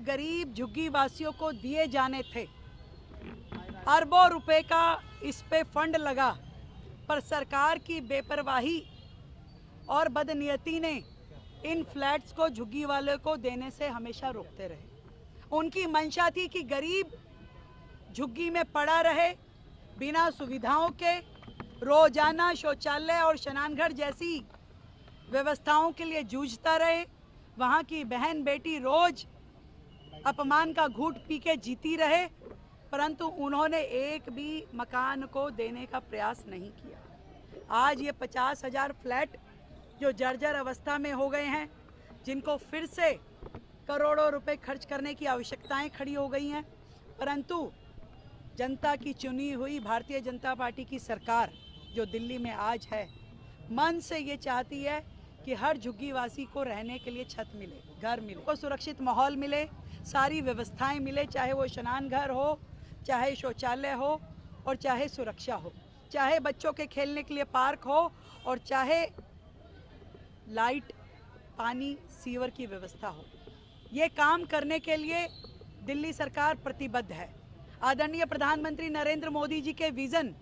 गरीब झुग्गी वासियों को दिए जाने थे। अरबों रुपए का इस पे फंड लगा, पर सरकार की बेपरवाही और बदनीयती ने इन फ्लैट्स को झुग्गी वाले को देने से हमेशा रोकते रहे। उनकी मंशा थी कि गरीब झुग्गी में पड़ा रहे, बिना सुविधाओं के, रोजाना शौचालय और स्नानघर जैसी व्यवस्थाओं के लिए जूझता रहे। वहाँ की बहन बेटी रोज अपमान का घूंट पी के जीती रहे, परंतु उन्होंने एक भी मकान को देने का प्रयास नहीं किया। आज ये 50,000 फ्लैट जो जर्जर अवस्था में हो गए हैं, जिनको फिर से करोड़ों रुपए खर्च करने की आवश्यकताएं खड़ी हो गई हैं, परंतु जनता की चुनी हुई भारतीय जनता पार्टी की सरकार जो दिल्ली में आज है, मन से ये चाहती है कि हर झुग्गीवासी को रहने के लिए छत मिले, घर मिले, को सुरक्षित माहौल मिले, सारी व्यवस्थाएं मिले, चाहे वो स्नान घर हो, चाहे शौचालय हो और चाहे सुरक्षा हो, चाहे बच्चों के खेलने के लिए पार्क हो और चाहे लाइट, पानी, सीवर की व्यवस्था हो। ये काम करने के लिए दिल्ली सरकार प्रतिबद्ध है। आदरणीय प्रधानमंत्री नरेंद्र मोदी जी के विजन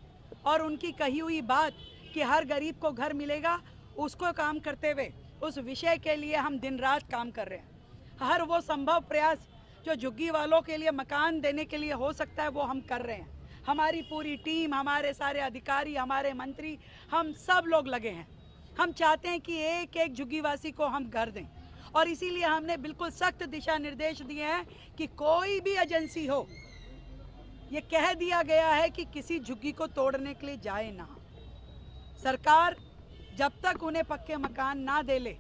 और उनकी कही हुई बात कि हर गरीब को घर मिलेगा, उसको काम करते हुए उस विषय के लिए हम दिन रात काम कर रहे हैं। हर वो संभव प्रयास जो झुग्गी वालों के लिए मकान देने के लिए हो सकता है वो हम कर रहे हैं। हमारी पूरी टीम, हमारे सारे अधिकारी, हमारे मंत्री, हम सब लोग लगे हैं। हम चाहते हैं कि एक एक झुग्गीवासी को हम घर दें और इसीलिए हमने बिल्कुल सख्त दिशा निर्देश दिए हैं कि कोई भी एजेंसी हो, ये कह दिया गया है कि किसी झुग्गी को तोड़ने के लिए जाए ना। सरकार जब तक उन्हें पक्के मकान ना दे ले,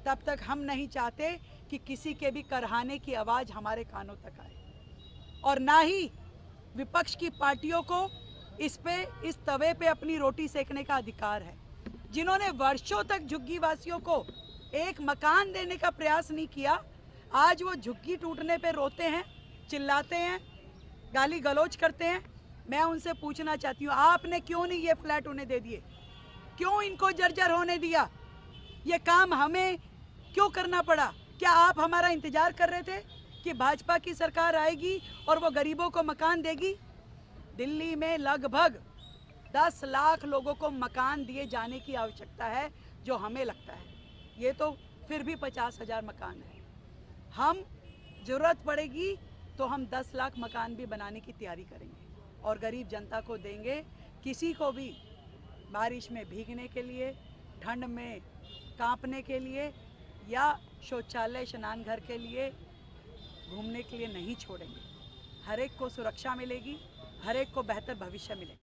तब तक हम नहीं चाहते कि किसी के भी करहाने की आवाज़ हमारे कानों तक आए, और ना ही विपक्ष की पार्टियों को इस तवे पे अपनी रोटी सेकने का अधिकार है। जिन्होंने वर्षों तक झुग्गी वासियों को एक मकान देने का प्रयास नहीं किया, आज वो झुग्गी टूटने पे रोते हैं, चिल्लाते हैं, गाली गलौज करते हैं। मैं उनसे पूछना चाहती हूँ, आपने क्यों नहीं ये फ्लैट उन्हें दे दिए? क्यों इनको जर्जर होने दिया? ये काम हमें क्यों करना पड़ा? क्या आप हमारा इंतजार कर रहे थे कि भाजपा की सरकार आएगी और वो गरीबों को मकान देगी? दिल्ली में लगभग 10 लाख लोगों को मकान दिए जाने की आवश्यकता है, जो हमें लगता है ये तो फिर भी 50,000 मकान है। हम जरूरत पड़ेगी तो हम 10 लाख मकान भी बनाने की तैयारी करेंगे और गरीब जनता को देंगे। किसी को भी बारिश में भीगने के लिए, ठंड में कांपने के लिए या शौचालय, स्नान घर के लिए घूमने के लिए नहीं छोड़ेंगे। हर एक को सुरक्षा मिलेगी, हर एक को बेहतर भविष्य मिलेगा।